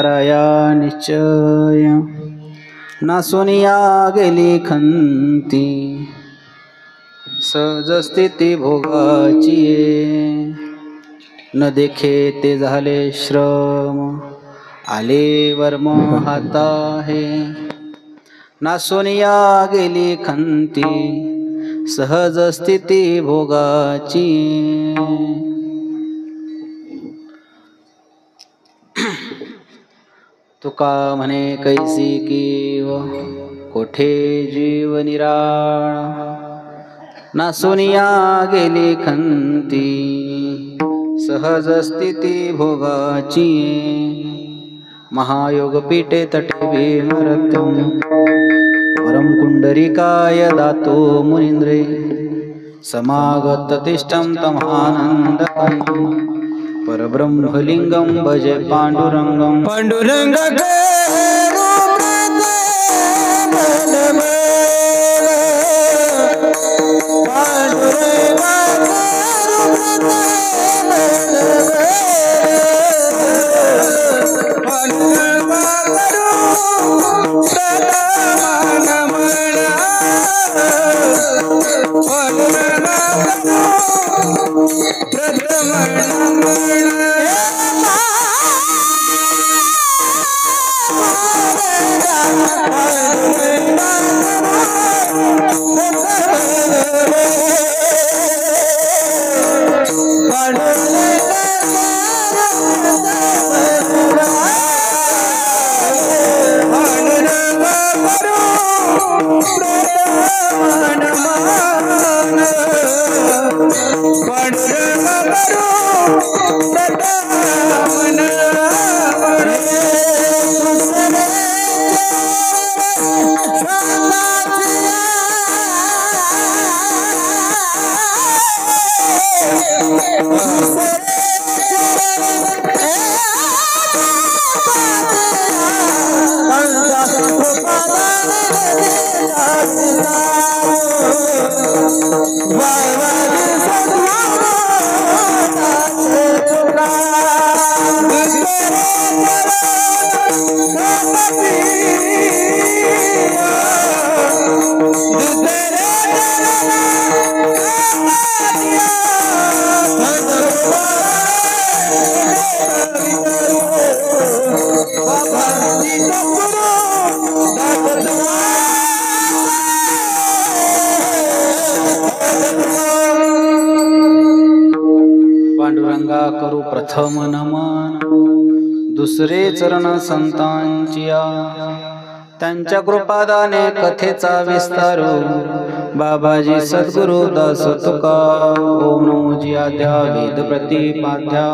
राया निश्चय नासोनिया गेली खंती सहज स्थिती भोगाची न देखे ते झाले श्रम आले वर्म हाता हे नासोनिया गेली खंती सहज स्थिती भोगाची तुका म्हणे कैसी कीव कोठे जीव निराळ नासोनिया गेली खंती सहज स्थिती भोगाची महायोग पीठे तटे भीमरथम वरम कुंडरिकाय दातो मुनींद्रे समागत तिष्ठं तमानंदकं परब्रह्मलिंगं भजे पांडुरंगं पांडुरंग पांडुरंगा करू प्रथम नमन दुसरे चरण संतांचिया त्यांच्या कृपादाने कथेचा विस्तारू बाबाजी सद्गुरु दास तुका ओम नमो जी आद्या वेद प्रतिपाद्या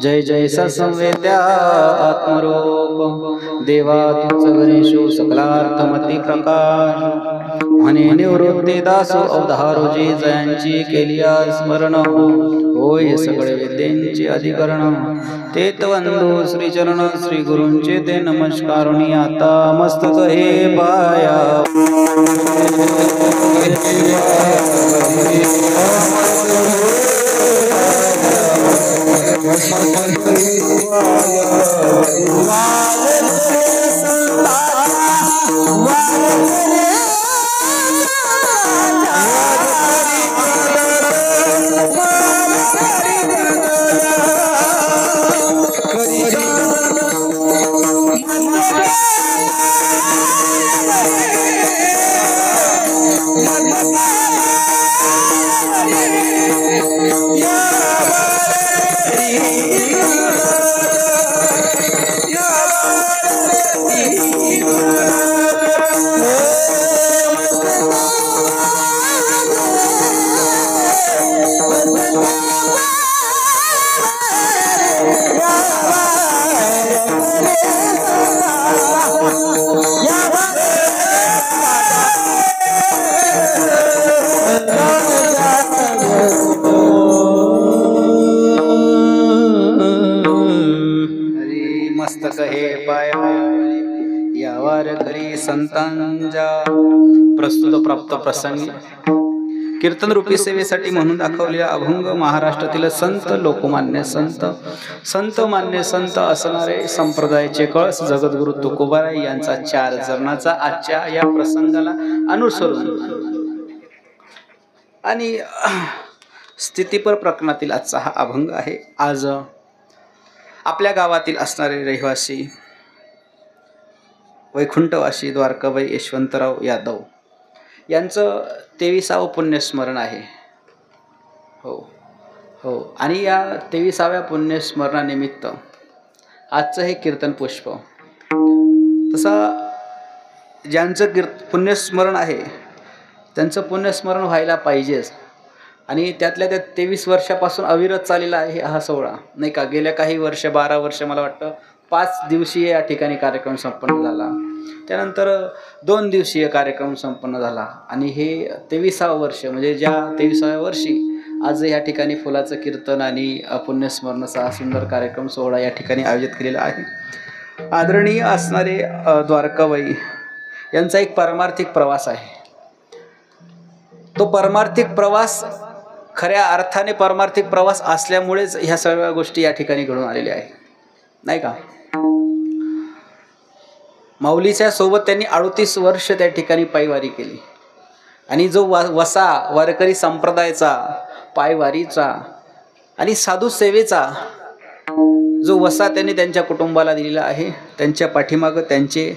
जय जय ससंवेद्या आत्मरूप देवा तुझ गणेशो सकलार्थमती प्रकाश म्हणे निवृत्ती दासो अवधारो जी जयांची केली स्मरण होय सगळे विद्यांचे अधिकरण ते तवंदो श्री चरण श्री गुरूंचे ते नमस्कारुणी आता मस्तक हे पाया संतांच्या प्रस्तुत प्राप्त प्रसंगी कीर्तन रूपी सेवेसाठी म्हणून दाखवलेला अभंग महाराष्ट्रातील संत लोकमान्य संत मान्य संत असणारे संप्रदायाचे कळस जगद्गुरु तुकोबाराय यांचा 4 चरणाचा आजच्या या प्रसंगाला अनुसरून आणि स्थितीपर प्रकरणातील आजचा हा अभंग आहे। आज आपल्या गावातील असणारे रहिवासी वैकुंठवासी द्वारकाबाई यशवंतराव यादव यांचं 23वे पुण्यस्मरण आहे। हो आणि या 23व्या पुण्यस्मरणानिमित्त आजचं हे कीर्तन पुष्प तसा ज्यांचं पुण्यस्मरण आहे त्यांचं पुण्यस्मरण व्हायला पाहिजेच आणि त्यातल्या त्या 23 वर्षापासून अविरत चाललेला आहे हा सोहळा नाही का। गेल्या काही वर्ष 12 वर्ष मला वाटतं 5 दिवसीय या ठिकाणी कार्यक्रम संपन्न झाला, त्यानंतर 2 दिवसीय कार्यक्रम संपन्न झाला आणि हे 23वं वर्ष म्हणजे ज्या 23व्या वर्षी आज या ठिकाणी फुलाचं कीर्तन आणि पुण्यस्मरणाचा हा सुंदर कार्यक्रम सोहळा या ठिकाणी आयोजित केलेला आहे। आदरणीय असणारे द्वारकाबाई यांचा एक परमार्थिक प्रवास आहे। तो परमार्थिक प्रवास खऱ्या अर्थाने परमार्थिक प्रवास असल्यामुळेच ह्या सर्व गोष्टी या ठिकाणी घडून आलेल्या आहेत नाही का। माऊलीच्या सोबत त्यांनी 38 वर्ष त्या ठिकाणी पायवारी केली आणि जो वसा वारकरी संप्रदायाचा पायवारीचा आणि साधू सेवेचा जो वसा त्यांनी त्यांच्या कुटुंबाला दिलेला आहे, त्यांच्या पाठीमागं त्यांचे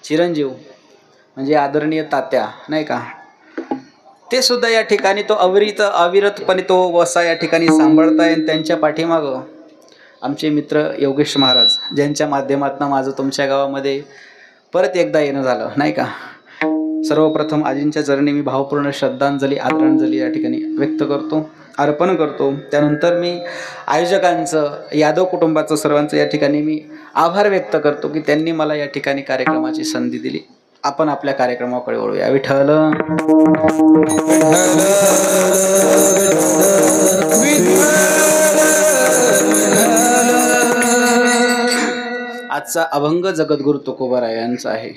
चिरंजीव म्हणजे आदरणीय तात्या नाही का, ते सुद्धा या ठिकाणी तो अविरतपणे तो वसा या ठिकाणी सांभाळताय। त्यांच्या पाठीमागं आमचे मित्र योगेश महाराज ज्यांच्या माध्यमातून माझं तुमच्या गावामध्ये परत एकदा येणं झालं नाही का। सर्वप्रथम आजींच्या चरणी मी भावपूर्ण श्रद्धांजली आदरांजली या ठिकाणी व्यक्त करतो, अर्पण करतो। त्यानंतर मी आयोजकांचं यादव कुटुंबाचं सर्वांचं या ठिकाणी मी आभार व्यक्त करतो की त्यांनी मला या ठिकाणी कार्यक्रमाची संधी दिली। आपण आपल्या कार्यक्रमाकडे वळूया। विठ्ठल आजचा अभंग जगद्गुरु तुकोबाराय यांचा आहे।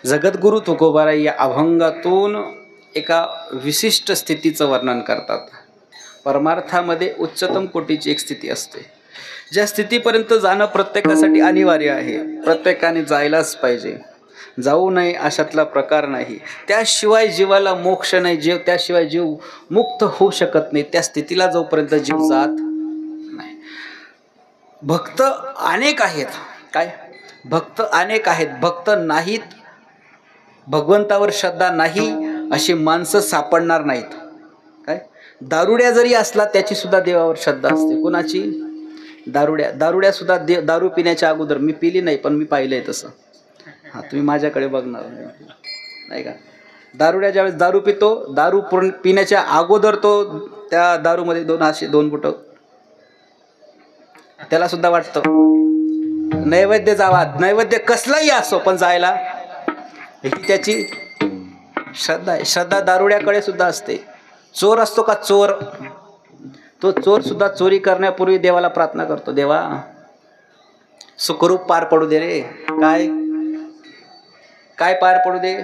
जगद्गुरु तुकोबाराय या अभंगातून एका विशिष्ट स्थितीचं वर्णन करतात। परमार्थामध्ये उच्चतम कोटीची एक स्थिती असते, ज्या स्थितीपर्यंत जाणं प्रत्येकासाठी अनिवार्य आहे, प्रत्येकाने जायलाच पाहिजे, जाऊ नये अशातला प्रकार नाही। त्याशिवाय जीवाला मोक्ष नाही, त्याशिवाय जीव मुक्त होऊ शकत नाही। त्या स्थितीला जोपर्यंत जीव जात नाही। भक्त अनेक आहेत, काय भक्त अनेक आहेत, भक्त नाहीत, भगवंतावर श्रद्धा नाही अशी माणसं सापडणार नाहीत। काय दारुड्या जरी असला त्याची सुद्धा देवावर श्रद्धा असते। कोणाची? दारुड्या सुद्धा दारू पिण्याच्या अगोदर, मी पिली नाही पण मी पाहिलंय तसं, हा तुम्ही माझ्याकडे बघणार नाही का। दारुड्या ज्यावेळेस दारू पितो, दारू पिण्याच्या अगोदर तो त्या दारूमध्ये 2 बोटं त्याला सुद्धा वाटतं नैवेद्य जावा, नैवेद्य कसलाही असो पण जायला, ही त्याची श्रद्धा आहे। श्रद्धा दारुड्याकडे सुद्धा असते। चोर असतो का चोर, तो चोर सुद्धा चोरी करण्यापूर्वी देवाला प्रार्थना करतो, देवा सुखरूप पार पडू दे रे। काय पार पडू दे?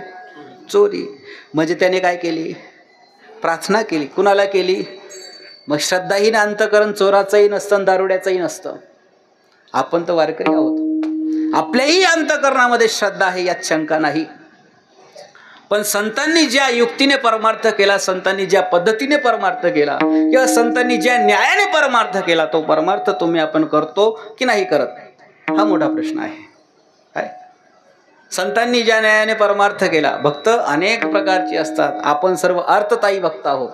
चोरी। म्हणजे त्याने काय केली? प्रार्थना केली। कुणाला केली? मग श्रद्धाहीन अंतकरण चोराचंही नसतं, दारुड्याचंही नसतं। आपण तर वारकरी आहोत, आपल्याही अंतकरणामध्ये श्रद्धा आहे, यात शंका नाही। पण संतांनी ज्या युक्तीने परमार्थ केला, संतांनी ज्या पद्धतीने परमार्थ केला किंवा संतांनी ज्या न्यायाने परमार्थ केला, तो परमार्थ तुम्ही आपण करतो की नाही करत, हा मोठा प्रश्न आहे। काय संतांनी ज्या न्यायाने परमार्थ केला, भक्त अनेक प्रकारची असतात, आपण सर्व अर्थतायी भक्त आहोत,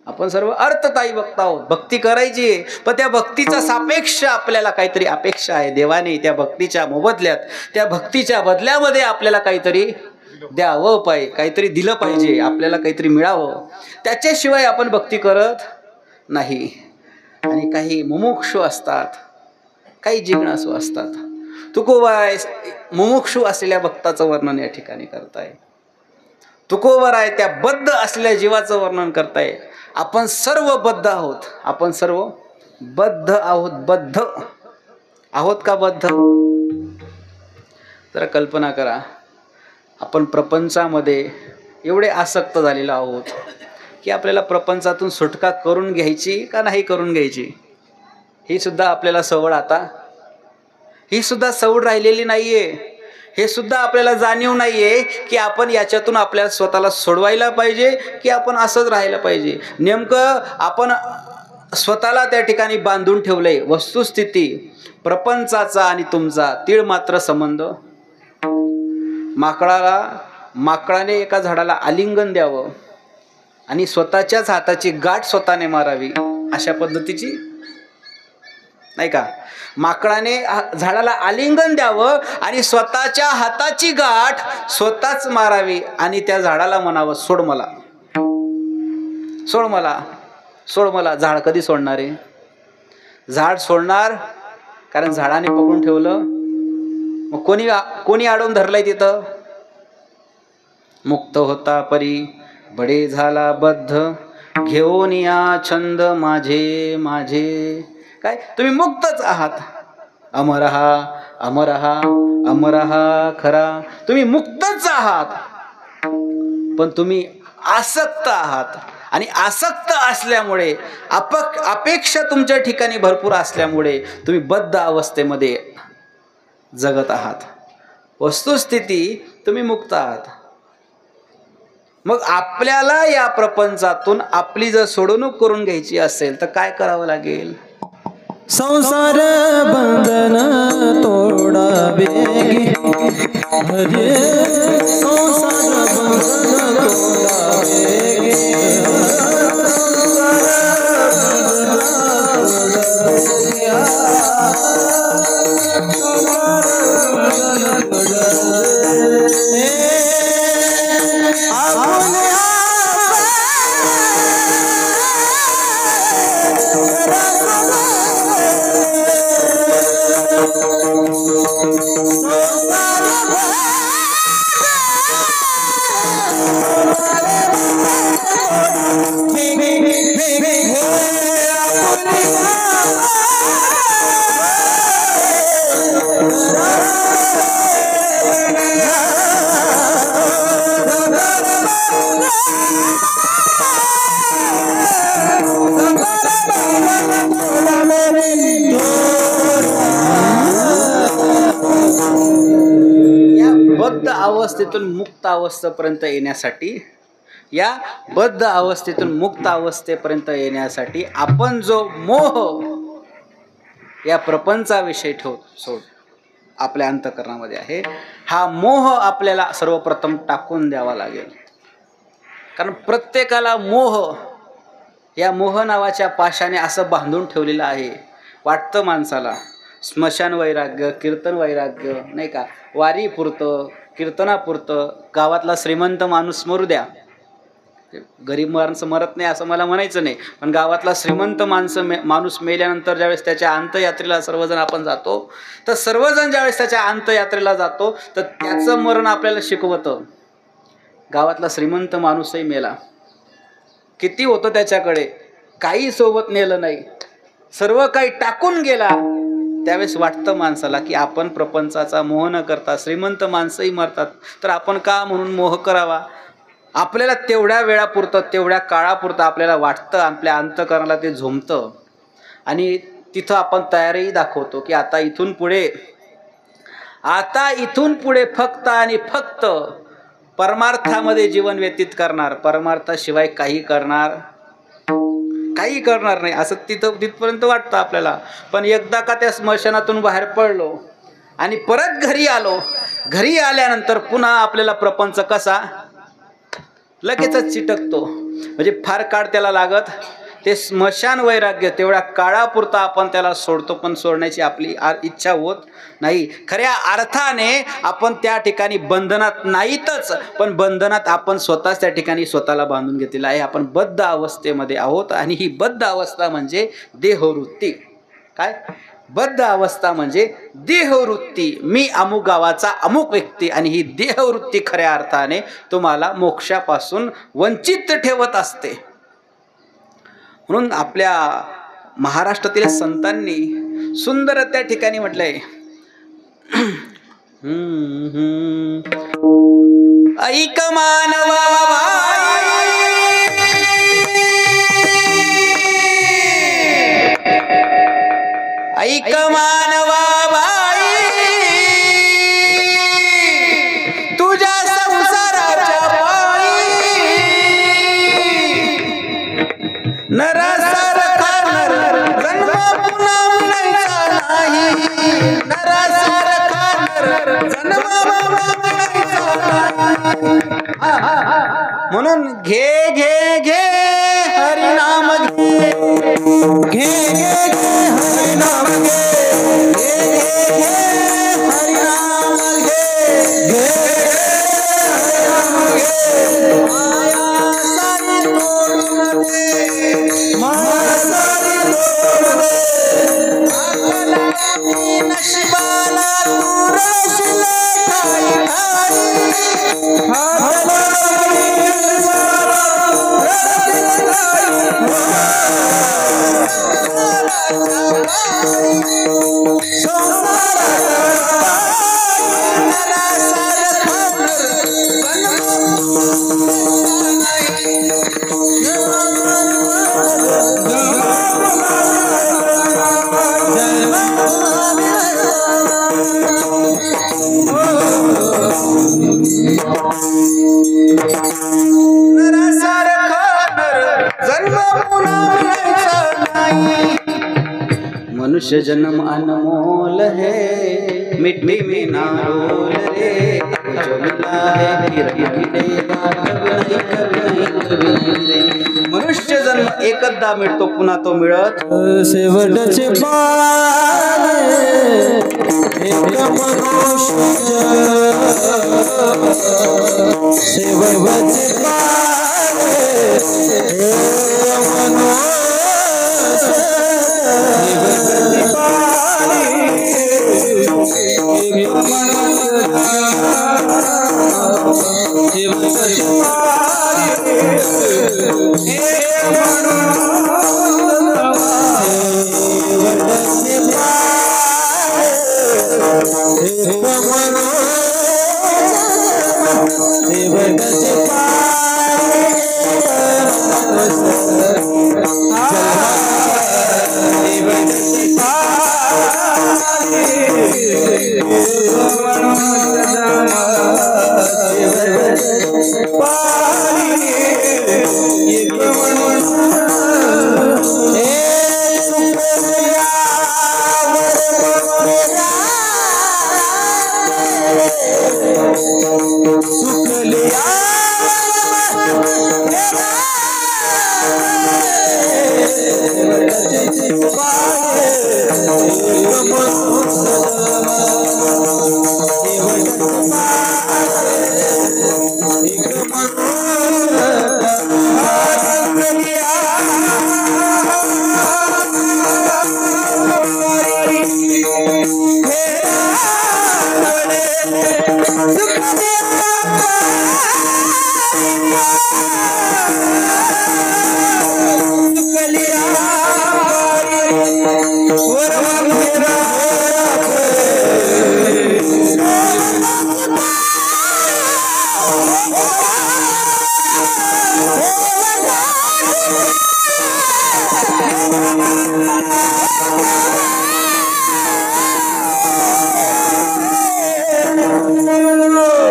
आपण सर्व अर्थतायी भक्त आहोत। भक्ती करायची पण त्या भक्तीचा सापेक्ष आपल्याला काहीतरी अपेक्षा आहे। देवाने त्या भक्तीच्या मोबदल्यात, त्या भक्तीच्या बदल्यामध्ये आपल्याला काहीतरी द्यावं पाहिजे, काहीतरी दिलं पाहिजे, आपल्याला काहीतरी मिळावं, त्याच्याशिवाय आपण भक्ती करत नाही। आणि काही मुमुक्षु असतात, काही जिज्ञासू असतात। तुकोबाराय मुमुक्षु असलेल्या भक्ताचं वर्णन या ठिकाणी करताय, तुकोबाराय त्या बद्ध असलेल्या जीवाचं वर्णन करताय। आपण सर्व बद्ध आहोत, आपण सर्व बद्ध आहोत। बद्ध आहोत का बद्ध? जरा कल्पना करा, आपण प्रपंचामध्ये एवढे आसक्त झालेलो आहोत, की आपल्याला प्रपंचातून सुटका करून घ्यायची का नाही करून घ्यायची, ही सुद्धा आपल्याला सवड आता, ही सुद्धा सवड राहिलेली नाहीये. हे सुद्धा आपल्याला जाणीव नाहीये की आपण याच्यातून आपल्याला स्वतःला सोडवायला पाहिजे की आपण असंच राहायला पाहिजे. नेमकं आपण स्वतःला त्या ठिकाणी बांधून ठेवलंय. वस्तुस्थिती प्रपंचाचा आणि तुमचा तीळ मात्र संबंध. माकडाने एका झाडाला आलिंगन द्यावं आणि स्वतःच्याच हाताची गाठ स्वतःने मारावी, अशा पद्धतीची नाही का. माकडाने झाडाला आलिंगन द्यावं आणि स्वतःच्या हाताची गाठ स्वतःच मारावी आणि त्या झाडाला म्हणावं सोड मला, सोड मला, सोड मला. झाड कधी सोडणार आहे? झाड सोडणार कारण झाडाने पकडून ठेवलं. मग कोणी अडवून धरलंय तिथं? मुक्त होता परी बडे झाला बद्ध, घेऊन या छंद माझे माझे. काय तुम्ही मुक्तच आहात. अमरहा अमरहा अमरहा खरा, तुम्ही मुक्तच आहात, पण तुम्ही आसक्त आहात. आणि आसक्त असल्यामुळे अपेक्षा तुमच्या ठिकाणी भरपूर असल्यामुळे तुम्ही बद्ध अवस्थेमध्ये जगत आहात. वस्तुस्थिती तुम्ही मुक्त आहात. मग आपल्याला या प्रपंचातून आपली जर सोडवणूक करून घ्यायची असेल तर काय करावं लागेल? संसार बंधन तोडावे हरे, संसार बंधन तोडावे. अवस्थेतून मुक्त अवस्थेपर्यंत येण्यासाठी, या बद्ध अवस्थेतून मुक्त अवस्थेपर्यंत येण्यासाठी आपण जो मोह या प्रपंचाविषयी सोड आपल्या अंतःकरणामध्ये आहे, हा मोह आपल्याला सर्वप्रथम टाकून द्यावा लागेल. कारण प्रत्येकाला मोह, या मोह नावाच्या पाशाने असं बांधून ठेवलेलं आहे. वाटतं माणसाला स्मशान वैराग्य, कीर्तन वैराग्य नाही का, वारी पुरतं, कीर्तनापुरतं, गावातला श्रीमंत माणूस मरू द्या, गरीब माणसं मरत नाही असं मला म्हणायचं नाही, पण गावातला श्रीमंत माणूस मेल्यानंतर ज्यावेळेस त्याच्या अंत्ययात्रेला सर्वजण आपण जातो, तर सर्वजण ज्यावेळेस त्याच्या अंत्ययात्रेला जातो तर त्याचं मरण आपल्याला शिकवतं. गावातला श्रीमंत माणूसही मेला, किती होतं त्याच्याकडे, काही सोबत नेलं नाही, सर्व काही टाकून गेला. त्यावेळेस वाटतं माणसाला की आपण प्रपंचाचा मोह न करता, श्रीमंत माणसंही मरतात तर आपण का म्हणून मोह करावा. आपल्याला तेवढ्या वेळापुरतं, तेवढ्या काळापुरतं आपल्याला वाटतं, आपल्या अंतःकरणाला ते झोंबतं आणि तिथं आपण तयारी दाखवतो की आता इथून पुढे फक्त आणि फक्त परमार्थामध्ये जीवन व्यतीत करणार, परमार्थाशिवाय काही करणार नाही असं तिथपर्यंत वाटतं आपल्याला. पण एकदा का त्या स्मशानातून बाहेर पडलो आणि परत घरी आलो, घरी आल्यानंतर पुन्हा आपल्याला प्रपंच कसा लगेचच चिटकतो. म्हणजे फार काळ त्याला लागत. ते स्मशान वैराग्य तेवढ्या काळापुरता आपण त्याला सोडतो, पण सोडण्याची आपली इच्छा होत नाही. खऱ्या अर्थाने आपण त्या ठिकाणी बंधनात नाहीतच, पण बंधनात आपण स्वतःच त्या ठिकाणी स्वतःला बांधून घेतलेला आहे. आपण बद्ध अवस्थेमध्ये आहोत आणि ही बद्ध अवस्था म्हणजे देहवृत्ती. काय बद्ध अवस्था म्हणजे देहवृत्ती. मी अमुक गावाचा अमुक व्यक्ती, आणि ही देहवृत्ती खऱ्या अर्थाने तुम्हाला मोक्षापासून वंचित ठेवत असते. म्हणून आपल्या महाराष्ट्रातील संतांनी सुंदर त्या ठिकाणी म्हटलंय, ऐक मानवा ऐक मानवा बाई तुझ्या संसाराच्या पायी नरासारखा नर जन्म पुन्हा मिळायचा नाही नरासारखा नर जन्म पुन्हा मिळायचा नाही म्हणून घे घे घे हरिनाम घे घे घे घे हरिनाम घे घे घे हरिनाम घे घे हरिनाम घे माया सारी तोडून दे माया सारी तोडून दे आपला नशिबाला तू रचले ठाई ठाई आपला नशिबाला तू रचले ठाई मनुष्य जन्म अनमोल है मिट्टी में ना रोल रे जो मिला है फिर मिलेगा कभी नहीं मनुष्य जन्म एकदा मिळतो पुन्हा तो मिळत शेवटचे बाळ एक मनुष्य शेवटचे बाळ एक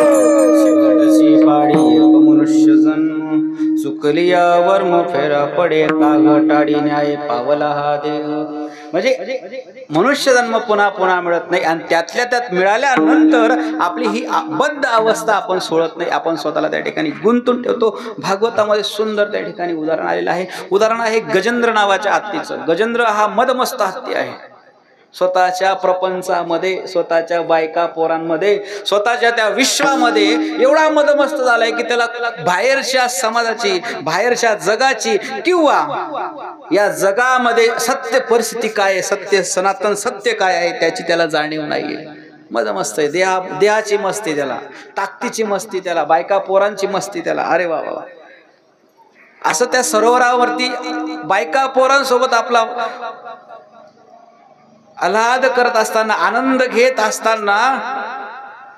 मनुष्य शेवटचे बाळ एक चुकलियावर फेरा पडे काग टाडी न्याय पावला हा देह म्हणजे मनुष्य जन्म पुन्हा पुन्हा मिळत नाही आणि त्यातल्या त्यात मिळाल्यानंतर आपली ही बद्ध अवस्था आपण सोडत नाही आपण स्वतःला त्या ठिकाणी गुंतून ठेवतो भागवतामध्ये सुंदर त्या ठिकाणी उदाहरण आलेलं आहे उदाहरण आहे गजेंद्र नावाच्या हत्तीचं गजेंद्र हा मदमस्त हत्ती आहे स्वतःच्या प्रपंचामध्ये स्वतःच्या बायका पोरांमध्ये स्वतःच्या त्या विश्वामध्ये एवढा मदमस्त झालाय की त्याला बाहेरच्या समाजाची बाहेरच्या जगाची किंवा या जगामध्ये सत्य परिस्थिती काय आहे सत्य सनातन सत्य काय आहे त्याची त्याला जाणीव नाहीये मदमस्त आहे देहाची मस्ती त्याला ताकदीची मस्ती त्याला बायका पोरांची मस्ती त्याला अरे वा वा असं त्या सरोवरावरती बायका पोरांसोबत आपला आल्हाद करत असताना आनंद घेत असताना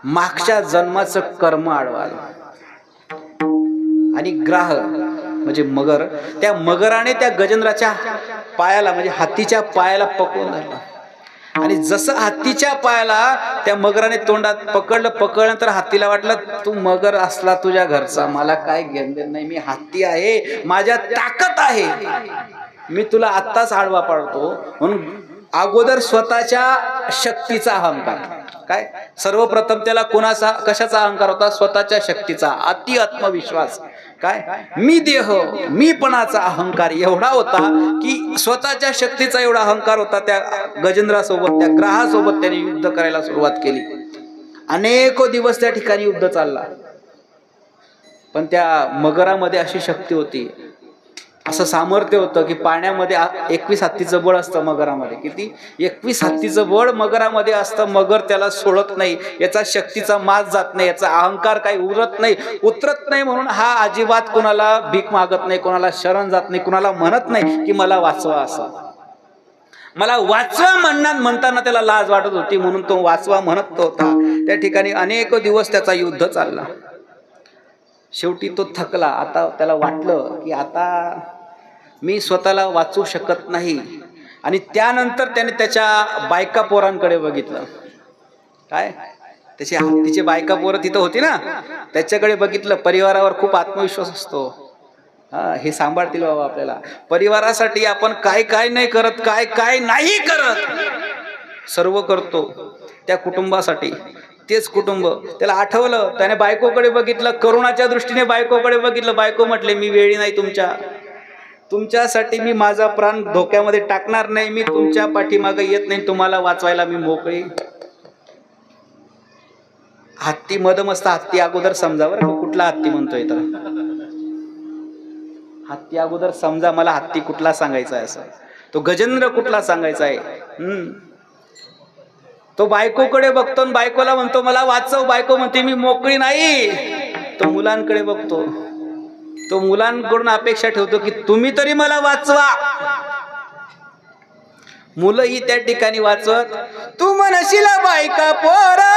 मागच्या जन्माचं कर्म आडवाल आणि ग्राह म्हणजे मगर त्या मगराने त्या गजेंद्राच्या पायाला म्हणजे हत्तीच्या पायाला पकडून धरला आणि जसं हत्तीच्या पायाला त्या मगराने तोंडात पकडल्यानंतर हत्तीला वाटलं तू मगर असला तुझ्या घरचा, मला काय घेणं नाही, मी हत्ती आहे, माझ्या ताकद आहे, मी तुला आत्ताच आडवा पाडतो. म्हणून अगोदर स्वतःच्या शक्तीचा अहंकार. काय सर्वप्रथम त्याला कोणाचा कशाचा अहंकार होता? स्वतःच्या शक्तीचा, अति आत्मविश्वास. काय मी देह मीपणाचा अहंकार एवढा होता की स्वतःच्या शक्तीचा एवढा अहंकार होता. त्या गजेंद्रासोबत, त्या ग्रहासोबत त्याने युद्ध करायला सुरुवात केली. अनेक दिवस त्या ठिकाणी युद्ध चालला. पण त्या मगरामध्ये अशी शक्ती होती, असं सामर्थ्य होतं की पाण्यामध्ये 21 हत्तीचं बळ असतं मगरामध्ये. किती? 21 हत्तीचं बळ मगरामध्ये असतं. मगर त्याला सोडत नाही, याचा शक्तीचा माज जात नाही, याचा अहंकार काही उतरत नाही. म्हणून हा अजिबात कोणाला भीक मागत नाही, कोणाला शरण जात नाही, कोणाला म्हणत नाही की मला वाचवा. असं मला वाचवा म्हणताना त्याला लाज वाटत होती, म्हणून तो वाचवा म्हणत होता. त्या ठिकाणी अनेक दिवस त्याचा युद्ध चालला. शेवटी तो थकला. आता त्याला वाटलं की आता मी स्वतःला वाचू शकत नाही. आणि त्यानंतर त्याने त्याच्या बायका पोरांकडे बघितलं. काय त्याची हत्तीची बायका पोरं तिथं होती ना, त्याच्याकडे बघितलं. परिवारावर खूप आत्मविश्वास असतो. हे सांभाळतील बाबा आपल्याला. परिवारासाठी आपण काय काय नाही करत, काय काय नाही करत, सर्व करतो त्या कुटुंबासाठी. तेच कुटुंब त्याला आठवलं. त्याने बायकोकडे बघितलं, करुणाच्या दृष्टीने बायकोकडे बघितलं. बायको म्हटले मी वेळी नाही तुमच्यासाठी मी माझा प्राण धोक्यामध्ये टाकणार नाही, मी तुमच्या पाठीमागे येत नाही, तुम्हाला वाचवायला मी मोकळी. हत्ती मदमस्त. हत्ती अगोदर समजा बरं कुठला हत्ती म्हणतोय तर. हत्ती अगोदर समजा, मला हत्ती कुठला सांगायचा आहे, असं तो गजेंद्र कुठला सांगायचा आहे. तो बायकोकडे बघतो, बायकोला म्हणतो मला वाचव. बायको म्हणते मी मोकळी नाही. तो मुलांकडे बघतो, तो मुलांकडून अपेक्षा ठेवतो की तुम्ही तरी मला वाचवा. मुलंही त्या ठिकाणी वाचवत. तू म्हणशील बायका पोरा,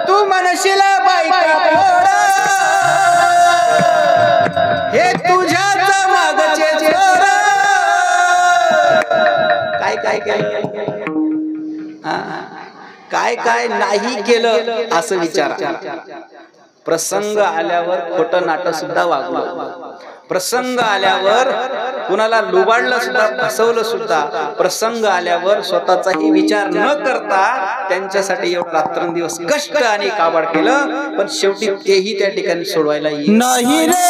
तू म्हणशील बायका पोरा, हे तुझ्याच मागचे चोरा. काय काय केलं, काय काय नाही केलं असं विचार. प्रसंग आल्यावर खोटं नाटक सुद्धा वागलं. प्रसंग आल्यावर कुणाला लुबाडलं सुद्धा, फसवलं सुद्धा. प्रसंग आल्यावर स्वतःचाही विचार न करता त्यांच्यासाठी एवढं रात्रंदिवस कष्ट आणि काबाड केलं. पण शेवटी तेही त्या ठिकाणी सोडवायला येईल नाही रे.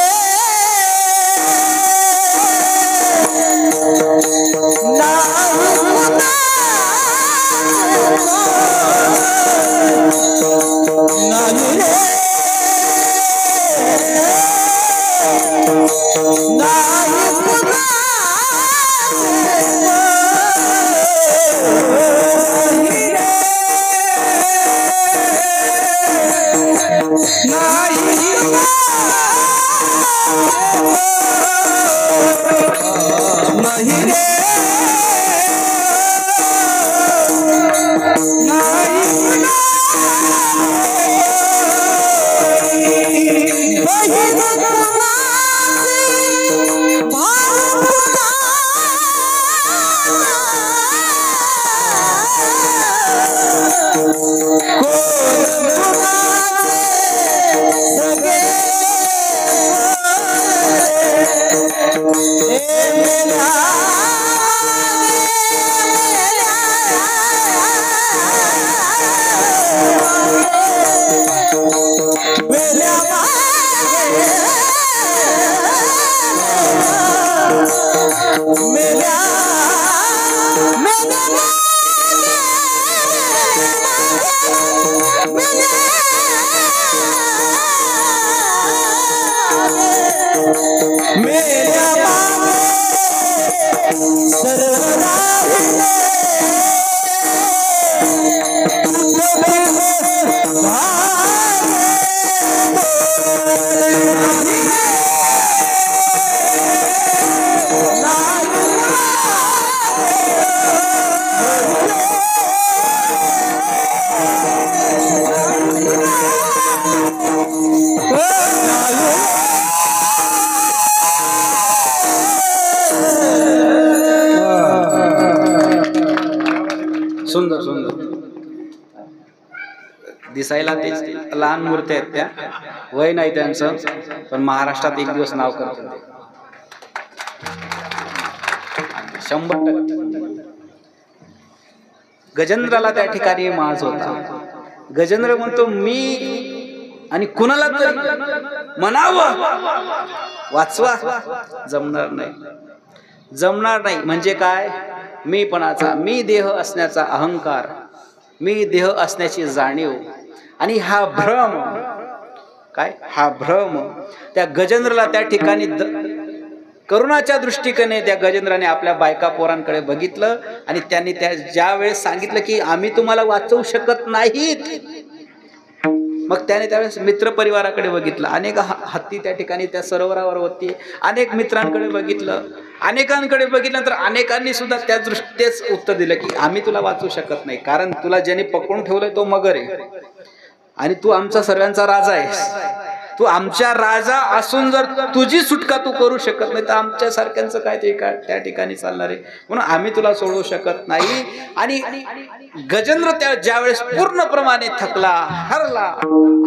सुंदर सुंदर दिसायला ते लहान मूर्त्या आहेत, त्या वय नाही त्यांचं, पण महाराष्ट्रात एक दिवस नाव करतील ते 100%. गजेंद्राला त्या ठिकाणी माज होता. गजेंद्र म्हणतो मी आणि कुणाला तरी म्हणावं वाचवा, जमणार नाही. जमणार नाही म्हणजे काय? मीपणाचा, मी देह असण्याचा अहंकार, मी देह असण्याची जाणीव आणि हा भ्रम, काय हा भ्रम त्या गजेंद्रला त्या ठिकाणी करुणाच्या दृष्टीने त्या गजेंद्राने आपल्या बायका पोरांकडे बघितलं आणि त्यांनी त्या ज्या वेळेस सांगितलं की आम्ही तुम्हाला वाचवू शकत नाहीत, मग त्याने त्यावेळेस मित्र परिवाराकडे बघितलं. अनेक हत्ती त्या ठिकाणी त्या सरोवरावर होती. अनेक मित्रांकडे बघितलं, अनेकांकडे बघितल्यानंतर अनेकांनी सुद्धा त्या दृष्टीच उत्तर दिलं की आम्ही तुला वाचवू शकत नाही, कारण तुला ज्याने पकडून ठेवलंय तो मगर आहे आणि तू आमचा सर्वांचा राजा आहेस. तू आमच्या राजा असून जर तुझी सुटका तू करू शकत नाही तर आमच्या सारख्यांचं काय ते काय त्या ठिकाणी चालणार आहे, म्हणून आम्ही तुला सोडवू शकत नाही. आणि गजेंद्र त्या ज्यावेळेस पूर्णप्रमाणे थकला, हरला,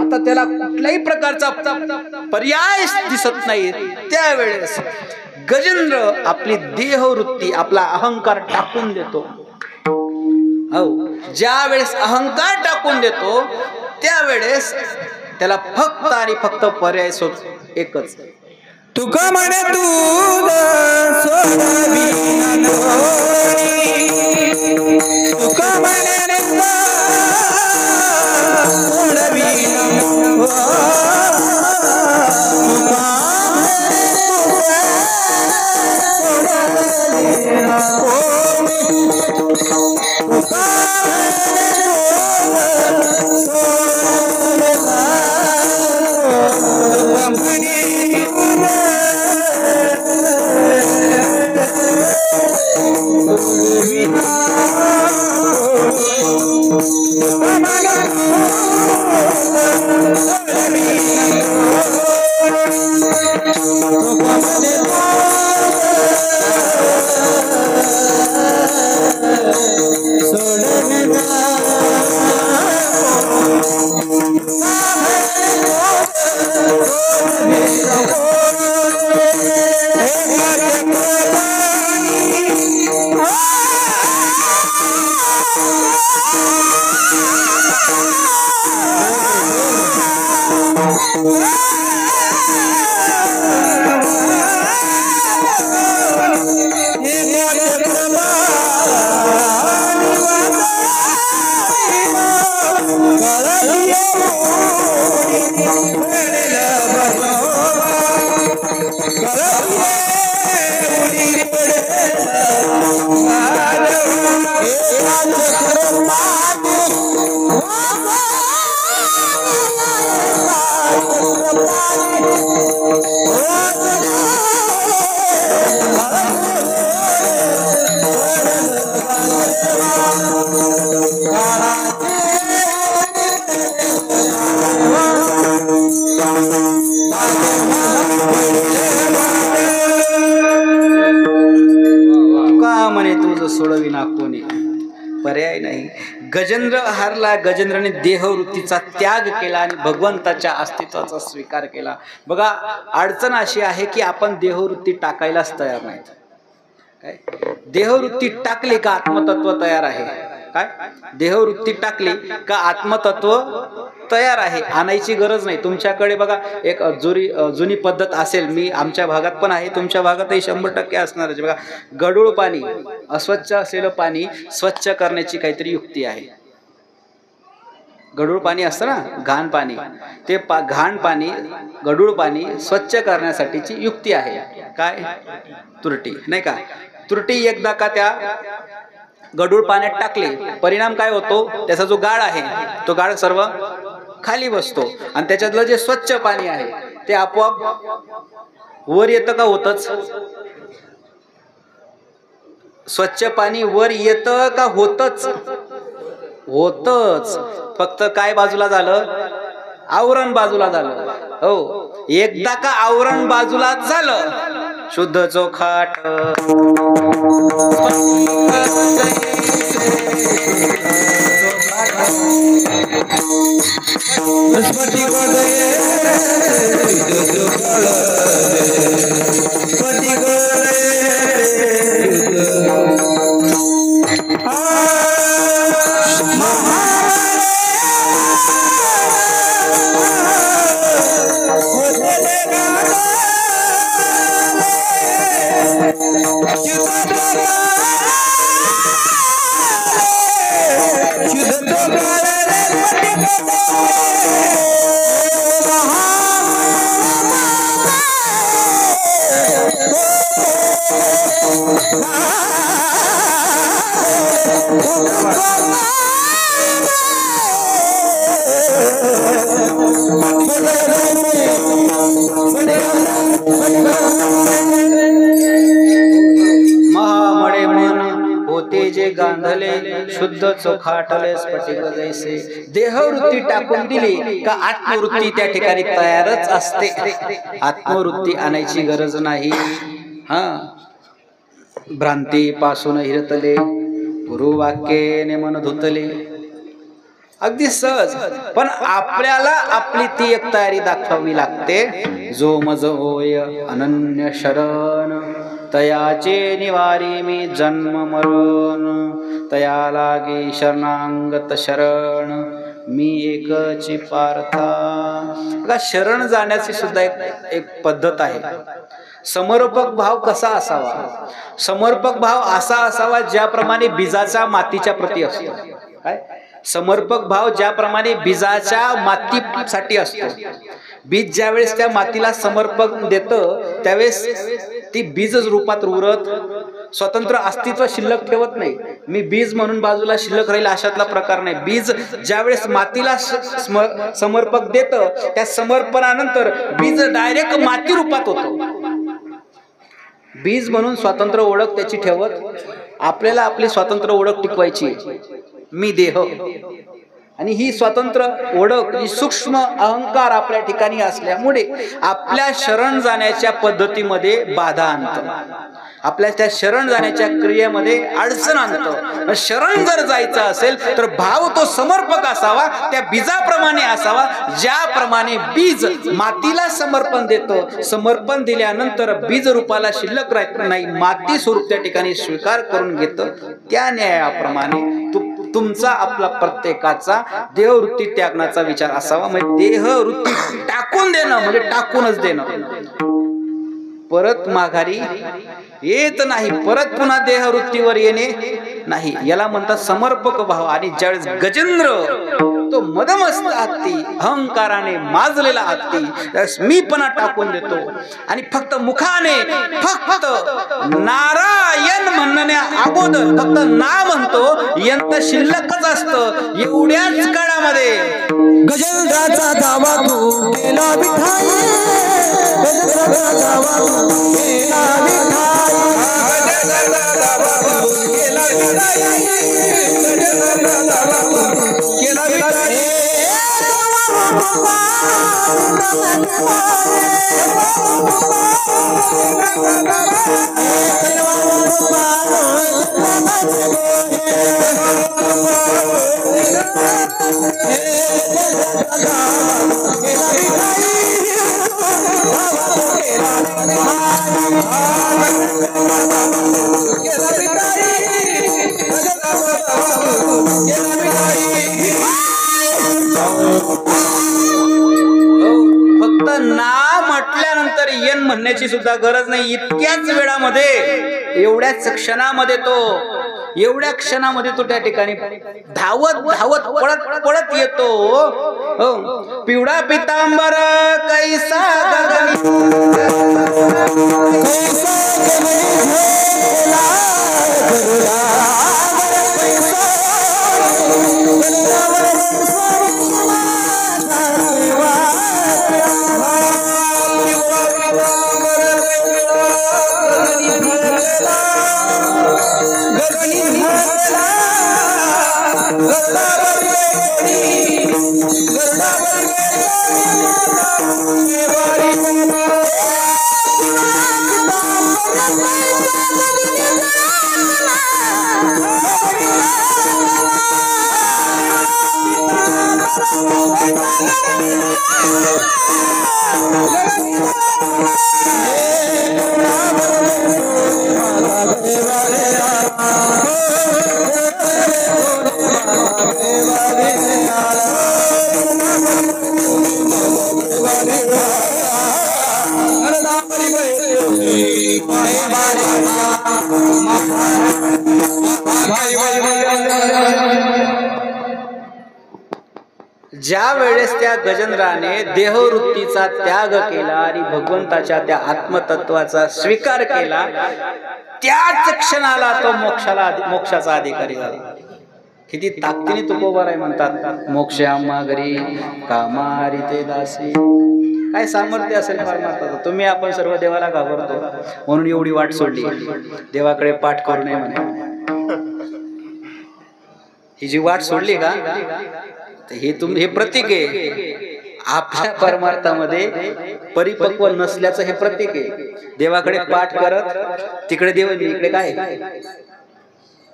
आता त्याला कुठल्याही प्रकारचा पर्याय दिसत नाही, त्यावेळेस गजेंद्र आपली देहवृत्ती, आपला अहंकार टाकून देतो. हो, ज्या वेळेस अहंकार टाकून देतो त्यावेळेस त्याला फक्त आणि फक्त पर्याय एकच. तुका म्हणे तू सोडावी तुका म्हणे सोडविना कोणी, पर्याय नाही. गजेंद्र हारला. गजेंद्राने देहवृत्तीचा त्याग केला आणि भगवंताच्या अस्तित्वाचा स्वीकार केला. बघा, अडचण अशी आहे की आपण देहवृत्ती टाकायलाच तयार नाहीत. काय देहवृत्ती टाकली का आत्मतत्व तयार आहे? काय देहवृत्ती टाकली का आत्मतत्व तयार आहे, आणायची गरज नाही. तुमच्याकडे बघा एक जुनी पद्धत असेल, मी आमच्या भागात पण आहे, तुमच्या भागातही 100% असणार आहे. बघा, गढूळ पाणी, अस्वच्छ असलेलं पाणी स्वच्छ करण्याची काहीतरी युक्ती आहे. गढूळ पाणी असतं ना, घाण पाणी, ते घाण पाणी, गढूळ पाणी स्वच्छ करण्यासाठीची युक्ती आहे. काय? तुरटी, नाही का? तुरटी एकदा का त्या गढूळ पाण्यात टाकले, परिणाम काय होतो? त्याचा जो गाळ आहे तो गाळ सर्व खाली बसतो आणि त्याच्यातलं जे स्वच्छ पाणी आहे ते आपोआप वर येतं का होतच? स्वच्छ पाणी वर येतं का होतच? होतच. फक्त काय बाजूला झालं? आवरण बाजूला झालं. हो, एकदा का आवरण बाजूला झालं शुद्ध चोखाट महामळे मन होते जे गांधले शुद्ध चोखाटले स्फटिक जैसे. देहवृत्ती टाकून दिली का आत्मवृत्ती त्या ठिकाणी तयारच असते. आत्मवृत्ती आणायची गरज नाही. हा भ्रांती पासून हिरतले गुरुवाक्येने मन धुतले. अगदी सहज. पण आपल्याला आपली ती एक तयारी दाखवावी लागते. जो मज होय अनन्य शरण तयाचे निवारी मी जन्म मरण. तया लागे शरणांगत शरण मी एकची पार्था. बघा शरण जाण्याची सुद्धा एक पद्धत आहे. समर्पक भाव कसा असावा. समर्पक भाव असा असावा ज्याप्रमाणे बीजाचा मातीच्या प्रती असतो. काय समर्पक भाव ज्याप्रमाणे बीजाच्या मातीसाठी असतो. बीज ज्यावेळेस त्या मातीला समर्पक देतं त्यावेळेस ती बीज रूपात उरत स्वतंत्र अस्तित्व शिल्लक ठेवत नाही. मी बीज म्हणून बाजूला शिल्लक राहील अशातला प्रकार नाही. बीज ज्यावेळेस मातीला समर्पक देतं त्या समर्पणानंतर बीज डायरेक्ट माती रूपात होतं. बीज म्हणून स्वतंत्र ओळख त्याची ठेवत आपल्याला आपली स्वतंत्र ओळख टिकवायची. मी देह आणि ही स्वतंत्र ओळख ही सूक्ष्म अहंकार आपल्या ठिकाणी असल्यामुळे आपल्या शरण जाण्याच्या पद्धतीमध्ये बाधा आणतं. आपल्या त्या शरण जाण्याच्या क्रियेमध्ये अडचण आणतं. शरण जर जायचं असेल तर भाव तो समर्पक असावा. त्या बीजाप्रमाणे असावा ज्याप्रमाणे बीज मातीला समर्पण देतं. समर्पण दिल्यानंतर बीज रूपाला शिल्लक राहत नाही. माती स्वरूप त्या ठिकाणी स्वीकार करून घेतं. त्या न्यायाप्रमाणे तुमचा आपला प्रत्येकाचा देहवृत्ती त्यागण्याचा विचार असावा. म्हणजे देहवृत्ती टाकून देणं म्हणजे टाकूनच देणं. परत माघारी येत नाही. परत पुन्हा देहवृत्तीवर येणे नाही. याला म्हणतात समर्पक भाव. आणि ज्यावेळेस गजेंद्र तो मदमस्त हत्ती अहंकाराने माजलेला हत्ती त्यावेळेस मीपणा टाकून देतो आणि फक्त मुखाने फक्त नारायण म्हणण्या अगोदर फक्त ना म्हणतो. यंत शिल्लकच असतं. एवढ्याच काळामध्ये गजेंद्राचा दावा तू केला विठाई. गजेंद्राचा दावा तू केला विठाई. गजेंद्राचा दावा तू केला विठाई. गजेंद्राचा दावा तू केला विठाई. फक्त ना म्हटल्यानंतर येन म्हणण्याची सुद्धा गरज नाही. इतक्याच वेळामध्ये एवढ्या क्षणामध्ये तो त्या ठिकाणी धावत धावत पळत पळत येतो. पिवळा पितांबर कैसा ज्या वेळेस त्या गजेंद्राने देहवृत्तीचा त्याग केला आणि भगवंताच्या त्या आत्मतत्वाचा स्वीकार केला, त्याच क्षणाला तो मोक्षाचा अधिकारी झाला. किती ताकदीने तुकोबाराय म्हणतात, मोक्ष मागरी कामारी ते दासी. काय सामर्थ्य असेल परमार्थाचं. तुम्ही आपण सर्व देवाला घाबरतो म्हणून एवढी वाट सोडली, देवाकडे पाठ करू नये म्हणे. ही जी वाट सोडली का, हे प्रतीक आहे आपल्या परमार्थामध्ये परिपक्व नसल्याचं. हे प्रतीक आहे. देवाकडे पाठ करत तिकडे देव, इकडे काय.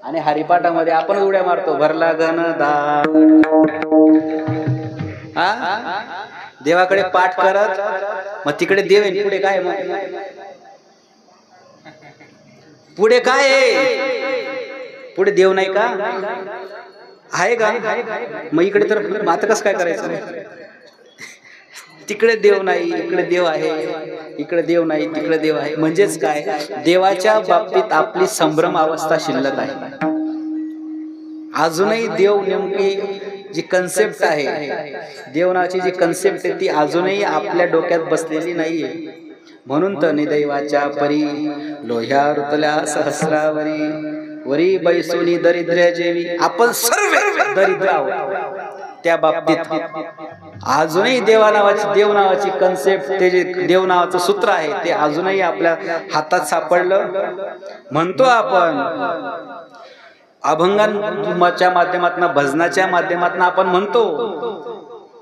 आणि हरिपाठामध्ये आपण उड्या मारतो, भरला गण दा. देवाकडे पाठ करत मग तिकडे देव, पुढे काय. मग पुढे काय पुढे देव नाही का, आहे का. मग इकडे तर आता कसं काय करायचं. तिकडे देव नाही, इकडे देव आहे. इकडे देव नाही, तिकडे देव आहे. म्हणजेच काय, देवाच्या बाबतीत आपली संभ्रम अवस्था शिल्लक आहे. अजूनही देव नेमकी जी कन्सेप्ट आहे, देव नावाची जी कन्सेप्ट आहे ती अजूनही आपल्या डोक्यात बसलेली नाहीये. म्हणून तर निदैवाच्या परी लोह्या रुतल्या सहस्रावरी, वरी बैसुनी दरिद्र्या जेवी. आपण सर्व दरिद्र आहोत. त्या बाबतीत अजूनही देव नावाची कन्सेप्ट, ते जे देव नावाचं सूत्र आहे ते अजूनही आपल्या हातात सापडलं. म्हणतो आपण अभंगांच्या माध्यमातून, भजनाच्या माध्यमातून आपण म्हणतो,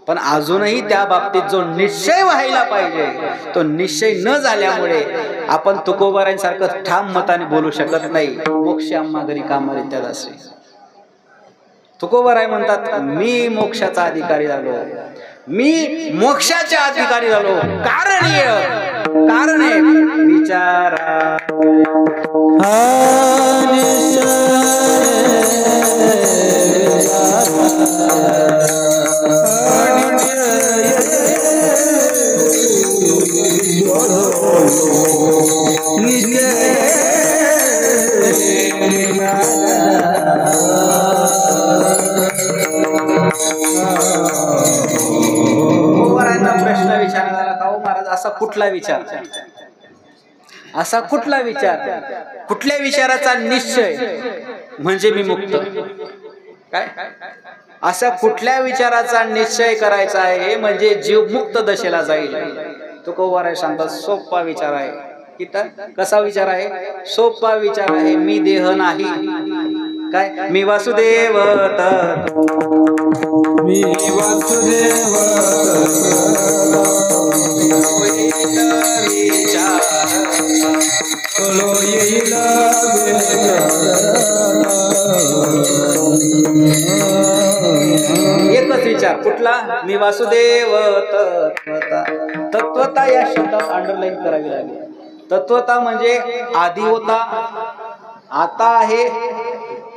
पण अजूनही त्या बाबतीत जो निश्चय व्हायला पाहिजे तो निश्चय न झाल्यामुळे आपण तुकोबारांसारखं ठाम मताने बोलू शकत नाही. मोक्ष आम्हा घरी कामारी त्या दासी. तुकोबाराय म्हणतात, मी मोक्षाचा अधिकारी झालो, मी मोक्षाच्या अधिकारी झालो. कारण आहे विचारा प्रश्न विचारला का हो महाराज, असा कुठला विचार, असा कुठला विचार, कुठल्या विचाराचा निश्चय म्हणजे मी मुक्त. काय असा कुठल्या विचाराचा निश्चय करायचा आहे म्हणजे जीव मुक्त दशेला जाईल. तुकोबाराय सांगतात, सोपा विचार आहे. कसा विचार आहे, सोपा विचार आहे. मी देह नाही. काय, मी वासुदेव मी वासुदेव एकच विचार कुठला, मी वासुदेव तत्वता. या शब्दात अंडरलाईन करावी लागेल. तत्वता म्हणजे आधी होता, आता आहे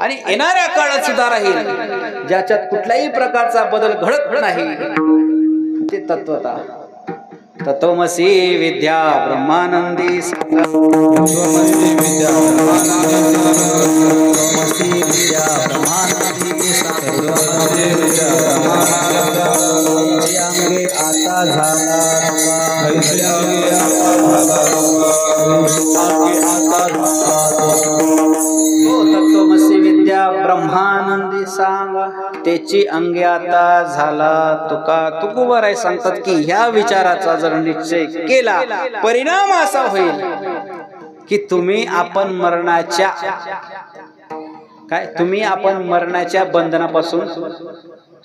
आणि येणाऱ्या काळात सुद्धा राहील, ज्याच्यात कुठल्याही प्रकारचा बदल घडत नाही, ते तत्वता. तत्वमसी विद्या ब्रह्मानंदी आता झाला तत्वमसी विद्या ब्रह्मानंदी सांग, त्याची अंगे आता झाला तुका. तुकोबाराय सांगतात की ह्या विचाराचा जर निश्चय केला, परिणाम असा होईल की तुम्ही आपण मरणाच्या बंधनापासून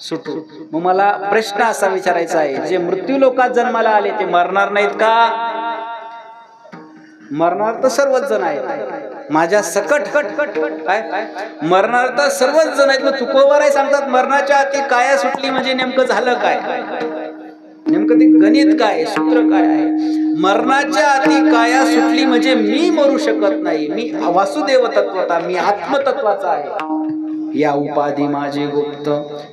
सुटू. मग मला प्रश्न असा विचारायचा आहे, जे मृत्यू लोकात जन्माला आले ते मरणार नाहीत का? मरणार तर सर्वच जण आहेत. माझ्या सकट काय मरणार तर सर्वच जण आहेत. मग तुकोबाराय सांगतात, मरणाच्या आधी काया सुटली म्हणजे नेमकं झालं काय, नेमकं ते गणित काय, सूत्र काय आहे. मरणाच्या आधी काया सुटली म्हणजे मी मरू शकत नाही. मी वासुदेव तत्वता, मी आत्मतत्वाचा आहे. या उपाधी माझी गुप्त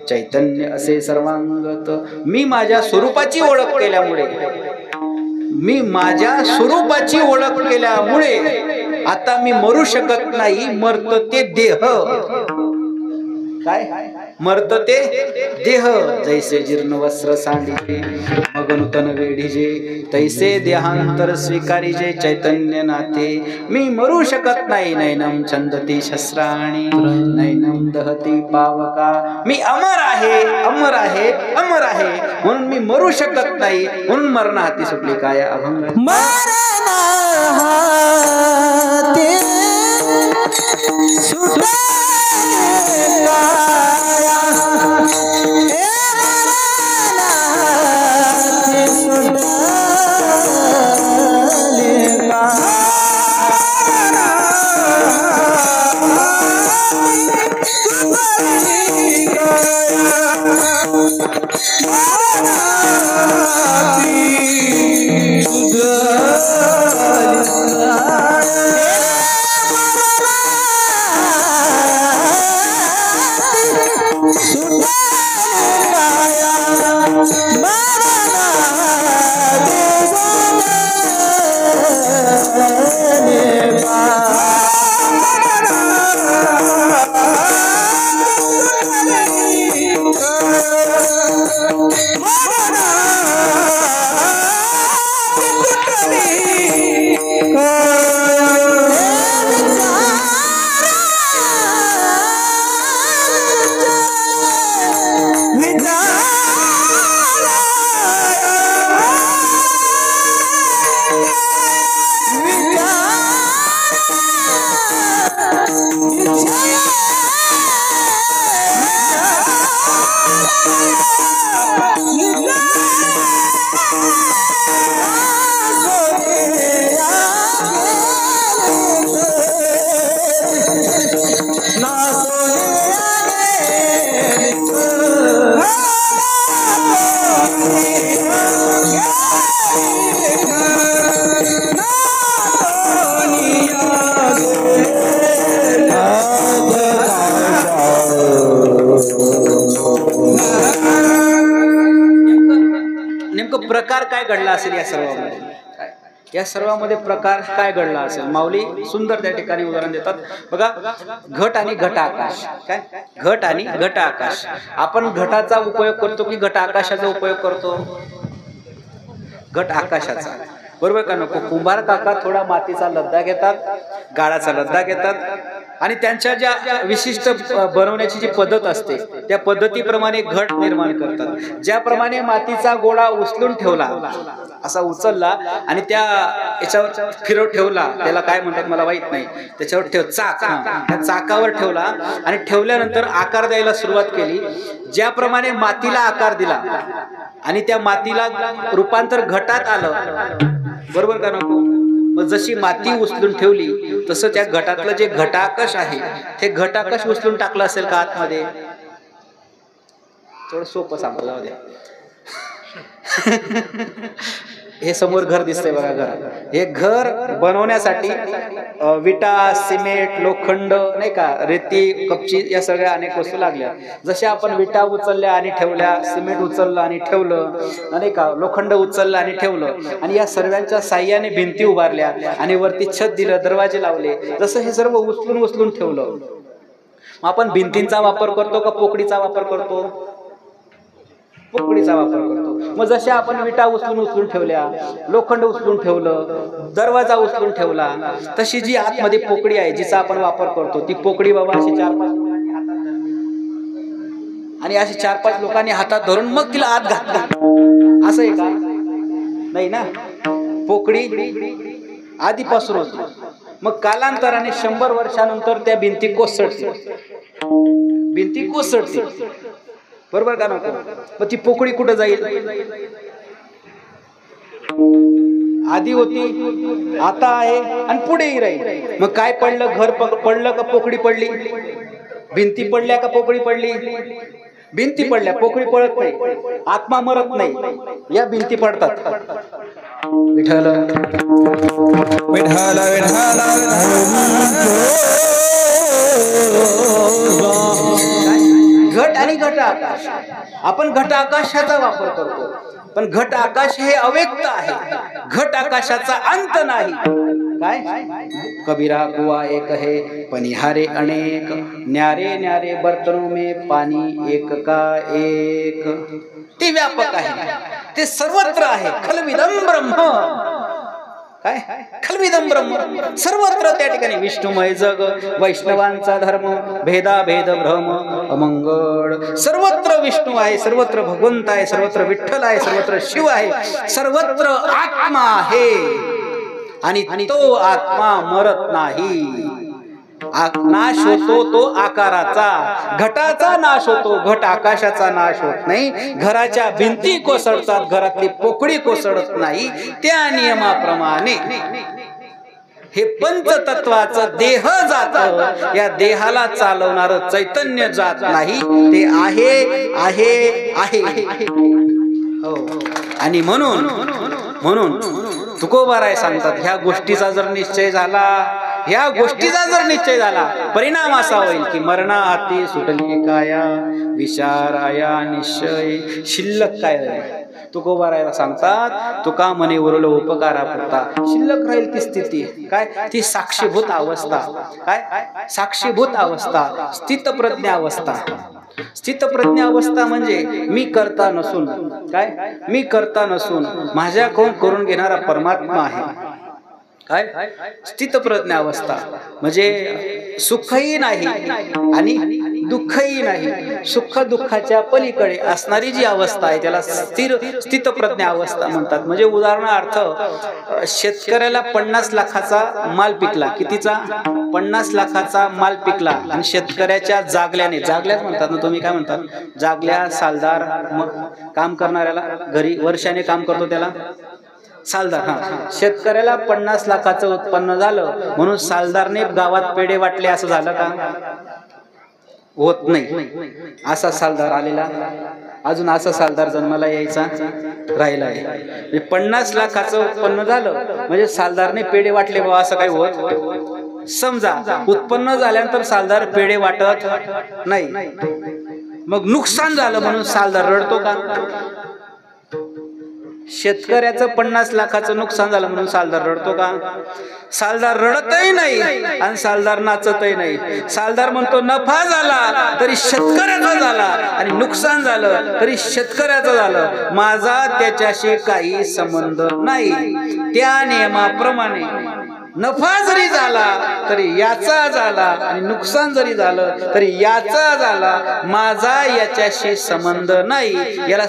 चैतन्य असे सर्वांगत. मी माझ्या स्वरूपाची ओळख केल्यामुळे, आता मी मरू शकत नाही, मरत ते देह. काय मरत ते देह. जैसे जीर्ण वस्त्र सांडिजे मग नूतन वेढीजे, तैसे देहांतर स्वीकारिजे चैतन्य नाथे. मी मरू शकत नाही, नैनम छंदती शस्त्राणी नैनम दहती पावका. मी अमर आहे, अमर आहे, अमर आहे, म्हणून मी मरू शकत नाही, म्हणून मरण हाती सुटली काय अभंग. नेमकं प्रकार काय घडला असेल या सर्वांमध्ये? या सर्वांमध्ये प्रकार काय घडला असेल? माऊली सुंदर त्या ठिकाणी उदाहरण देतात बघा. घट आणि घटाकाश. काय घट आणि घटाकाश? आपण घटाचा उपयोग करतो की घट आकाशाचा उपयोग करतो? घट आकाशाचा, बरोबर का नको? कुंभार काका थोडा मातीचा लद्दा घेतात, गाळाचा लद्दा घेतात आणि त्यांच्या ज्या विशिष्ट बनवण्याची जी पद्धत असते त्या पद्धतीप्रमाणे घट निर्माण करतात. ज्याप्रमाणे मातीचा गोळा उचलून ठेवला, असा उचलला आणि त्या याच्यावर फिरव ठेवला, त्याला काय म्हणतात मला माहित नाही, त्याच्यावर ठेव चाक, त्या चाकावर ठेवला आणि ठेवल्यानंतर आकार द्यायला सुरुवात केली. ज्याप्रमाणे मातीला आकार दिला आणि त्या मातीला रूपांतर घटात आलं, बरोबर का नको? मग जशी माती उचलून ठेवली तसं त्या घटातलं जे घटाकाश आहे ते घटाकाश उचलून टाकलं असेल का आतमध्ये? थोडं सोपं सांगतो. हे समोर घर दिसतंय बघा. घर, हे घर बनवण्यासाठी विटा, सिमेंट, लोखंड नाही का, रेती, कपची या सगळ्या अनेक वस्तू लागल्या. जशा आपण विटा उचलल्या आणि ठेवल्या, सिमेंट उचललं आणि ठेवलं नाही का, लोखंड उचललं आणि ठेवलं आणि या सर्वांच्या साह्याने भिंती उभारल्या आणि वरती छत दिलं, दरवाजे लावले. जसं हे सर्व उचलून उचलून ठेवलं. मग आपण भिंतींचा वापर करतो का पोकळीचा वापर करतो? पोकळीचा वापर करतो. मग जशा आपण विटा उचलून ठेवल्या, लोखंड उचलून ठेवलं, दरवाजा उचलून ठेवला, तशी जी आतमध्ये पोकळी आहे जिचा आपण वापर करतो, ती पोकळी बाबा अशी 4-5 आणि अशी 4-5 लोकांनी हातात धरून मग तिला आत घातलं, असं आहे का? नाही ना. पोकळी आधीपासून होती. मग कालांतराने 100 वर्षानंतर त्या भिंती कोसळतील, भिंती कोसळतील, बरोबर का नको? मग ती पोकळी कुठं जाईल? आधी होती, आता आहे आणि पुढेही राहील. मग काय पडलं? घर पडलं का पोकळी पडली? भिंती पडल्या का पोकळी पडली? भिंती पडल्या, पोकळी पडत नाही. आत्मा मरत नाही, या भिंती पडतात. विठ्ठल विठ्ठल विठ्ठल. घट आणि घट आकाश. आपण घट आकाशाचा वापर करतो, पण घट आकाश हे अव्यक्त आहे. घट आकाशाचा अंत नाही. काय कबीरा कुआ एक है पनिहारे अनेक, न्यारे न्यारे बर्तनों में पानी एक का एक. ते व्यापक आहे, ते सर्वत्र आहे. खलविदम ब्रह्म. काय खलविदम ब्रह्म सर्वत्र. त्या ठिकाणी विष्णुमय जग, वैष्णवांचा धर्म, भेदाभेद भ्रम अमंगळ. सर्वत्र विष्णू आहे, सर्वत्र भगवंत आहे, सर्वत्र विठ्ठल आहे, सर्वत्र शिव आहे, सर्वत्र आत्मा आहे. आणि तो आत्मा मरत नाही. नाश होतो तो आकाराचा, घटाचा नाश होतो, घट आकाशाचा नाश होत नाही. घराच्या भिंती कोसळतात, घरातली पोकळी कोसळत नाही. त्या नियमाप्रमाणे हे पंचतत्वाचं देह जात, या देहाला चालवणार चैतन्य जात नाही. ते आहे आहे आहे. हो. आणि म्हणून तुकोबाराय सांगतात, ह्या गोष्टीचा जर निश्चय झाला, ह्या गोष्टीचा जर निश्चय झाला, परिणाम असा होईल की मरणा हाती सुटली काया, विचाराया निश्चय शिल्लक काय राहील. तुकोबारायला सांगतात, तुका मने उरलो उपकारा पुरता. शिल्लक राहील ती स्थिती. काय ती साक्षीभूत अवस्था. काय साक्षीभूत अवस्था, स्थितप्रज्ञ अवस्था. स्थितप्रज्ञ अवस्था म्हणजे मी करता नसून, काय मी करता नसून माझ्याकडून करून घेणारा परमात्मा आहे. काय स्थितप्रज्ञ अवस्था म्हणजे सुखही नाही आणि दुःखही नाही. सुख दुःखाच्या पलीकडे असणारी जी अवस्था आहे त्याला स्थितप्रज्ञ अवस्था म्हणतात. म्हणजे उदाहरणार्थ शेतकऱ्याला 50 लाखाचा माल पिकला. कितीचा? 50 लाखाचा माल पिकला. आणि शेतकऱ्याच्या जागल्याच म्हणतात ना तुम्ही, काय म्हणतात? जागल्या सालदार. काम करणाऱ्याला घरी वर्षाने काम करतो त्याला सालदार. शेतकऱ्याला 50 लाखाचं उत्पन्न झालं म्हणून सालदारने गावात पेढे वाटले असं झालं का? होत नाही. असा सालदार आलेला, अजून असा सालदार जन्माला यायचा राहिला आहे. 50 लाखाचं उत्पन्न झालं म्हणजे सालदारने पेढे वाटले बाबा, असं काही होत. समजा उत्पन्न झाल्यानंतर सालदार पेढे वाटत नाही, मग नुकसान झालं म्हणून सालदार रडतो का? शेतकऱ्याचं 50 लाखाचं नुकसान झालं म्हणून सालदार रडतो का? सालदार रडतही नाही आणि सालदार नाचतही नाही. सालदार म्हणतो नफा झाला तरी शेतकऱ्याचा झाला आणि नुकसान झालं तरी शेतकऱ्याचं झालं, माझा त्याच्याशी काही संबंध नाही. त्या नियमाप्रमाणे नफा जरी झाला तरी याचा झाला आणि नुकसान जरी झालं तरी याचा झाला, माझा याच्याशी संबंध नाही. याला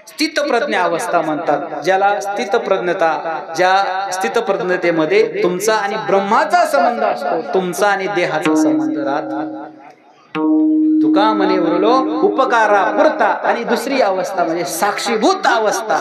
स्थितप्रज्ञ अवस्था म्हणतात. ज्याला स्थितप्रज्ञता, ज्या स्थितप्रज्ञतेमध्ये तुमचा आणि ब्रह्माचा संबंध असतो, तुमचा आणि देहाचा संबंध राहत. तुका म्हणे उरलो उपकारा पुरता. आणि दुसरी अवस्था म्हणजे साक्षीभूत अवस्था.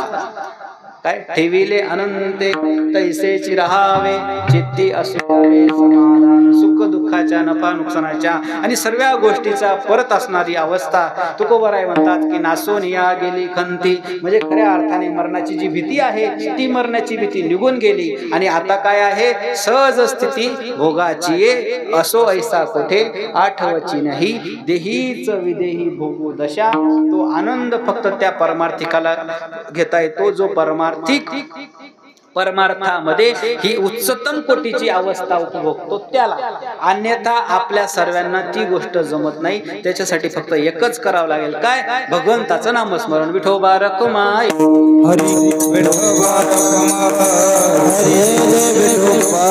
काय ठेविले अनंते तैसेची राहावे, चित्ती असुरे समाधान. सुख दुःखाच्या, नफा नुकसानाच्या आणि सर्व गोष्टीचा परत असणारी अवस्था. तुकोबाराय म्हणतात की नासोनिया गेली खंती. म्हणजे खऱ्या अर्थाने मरणाची जी भीती आहे ती मरणाची भीती निघून गेली आणि आता काय आहे? सहज स्थिती भोगाची असो ऐसा कोठे आठवची नाही. देहीच विदेही भोगू दशा. तो आनंद फक्त त्या परमार्थिकाला घेता येतो जो परमार्थामध्ये ही उच्चतम कोटीची अवस्था उपभोगतो त्याला. अन्यथा आपल्या सर्वांना ती गोष्ट जमत नाही. त्याच्यासाठी फक्त एकच करावं लागेल, काय? भगवंताचं नामस्मरण. विठोबा रखुमाई हरी विठोबा रखुमाई, हरी विठोबा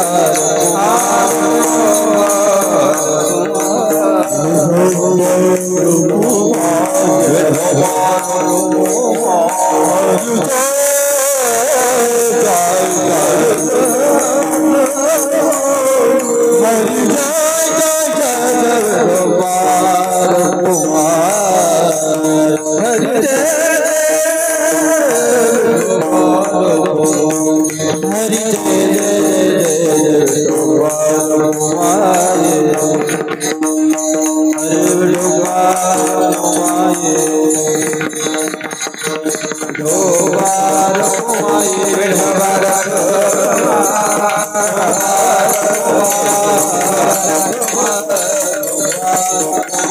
Bye.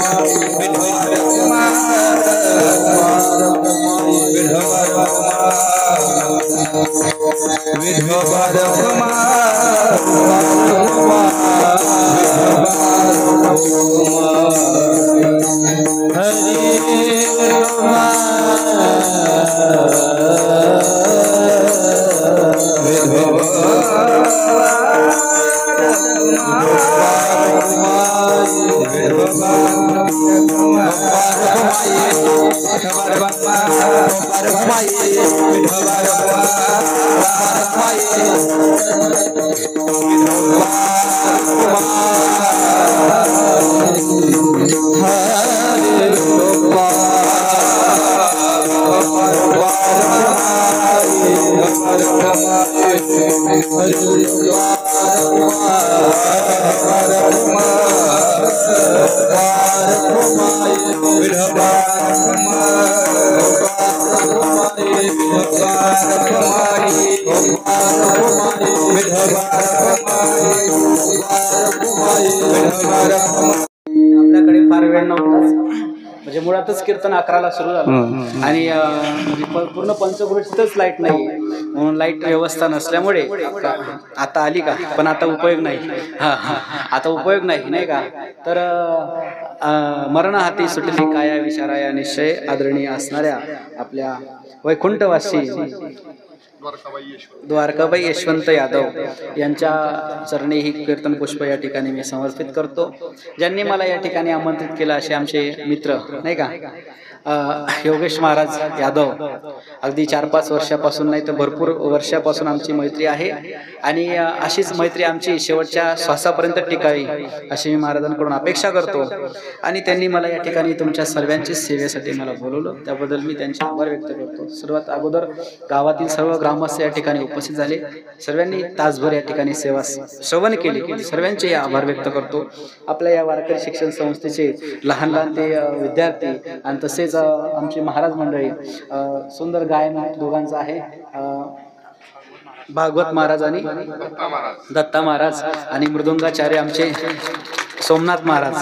आपल्याकडे फार वेळ नव्हताच, म्हणजे मुळातच कीर्तन 11ला सुरू झालं आणि म्हणजे पूर्ण पंचक्रोशीतच लाईट नाही, म्हणून लाईट व्यवस्था नसल्यामुळे आता आली का, पण आता उपयोग नाही. आता उपयोग नाही का. तर मरण हाती सुटली काया विचारा या निश्चय आदरणीय असणाऱ्या आपल्या वैकुंठवासी द्वारकाबाई यशवंत यादव यांच्या चरणी ही कीर्तन पुष्प या ठिकाणी मी समर्पित करतो. ज्यांनी मला या ठिकाणी आमंत्रित केलं असे आमचे मित्र नाही का, योगेश महाराज यादव. अगदी 4-5 वर्षापासून नाही तर भरपूर वर्षापासून आमची मैत्री आहे आणि अशीच मैत्री आमची शेवटच्या श्वासापर्यंत टिकावी अशी मी महाराजांकडून अपेक्षा करतो. आणि त्यांनी मला या ठिकाणी तुमच्या सर्वांची सेवेसाठी मला बोलवलं, त्याबद्दल मी त्यांचे आभार व्यक्त करतो. सर्वात अगोदर गावातील सर्व ग्रामस्थ या ठिकाणी उपस्थित झाले, सर्वांनी तासभर या ठिकाणी सेवा श्रवण केली, सर्वांचे आभार व्यक्त करतो. आपल्या या वारकरी शिक्षण संस्थेचे लहान लहान ते विद्यार्थी आणि तसेच आमची महाराज मंडळी, सुंदर गायन दोघांचं आहे, भागवत महाराज आणि दत्ता महाराज, आणि मृदुंगाचार्य आमचे सोमनाथ महाराज.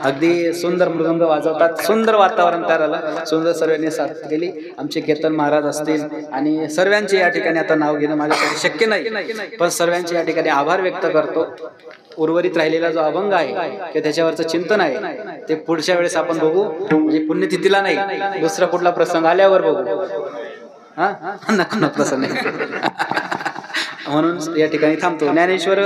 अगदी सुंदर मृदुंग वाजवतात, सुंदर वातावरण तयार झालं, सुंदर सर्वांनी साथ केली. आमचे कीर्तन महाराज असतील आणि सर्वांचे या ठिकाणी आता नाव घेणं माझ्यासाठी शक्य नाही, पण सर्वांचे या ठिकाणी आभार व्यक्त करतो. उर्वरित राहिलेला जो अभंग आहे की त्याच्यावरचं चिंतन आहे ते पुढच्या वेळेस आपण बघू, म्हणजे पुण्यतिथीला नाही, दुसरा कुठला प्रसंग आल्यावर बघू. नको प्रसंग नाही. म्हणून या ठिकाणी थांबतो. ज्ञानेश्वर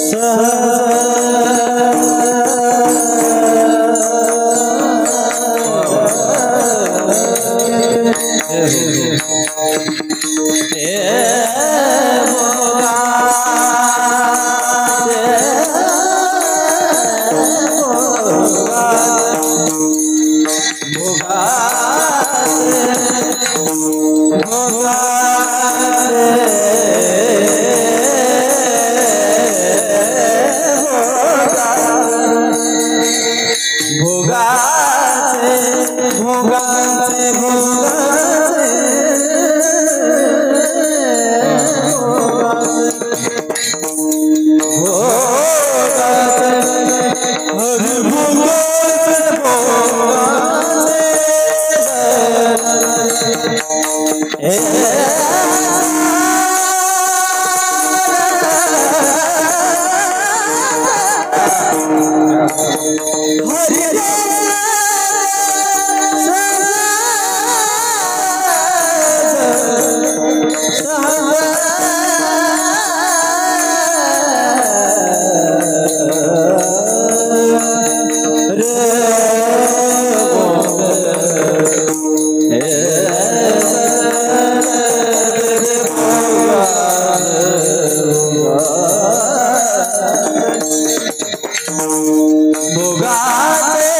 सहज भोगाते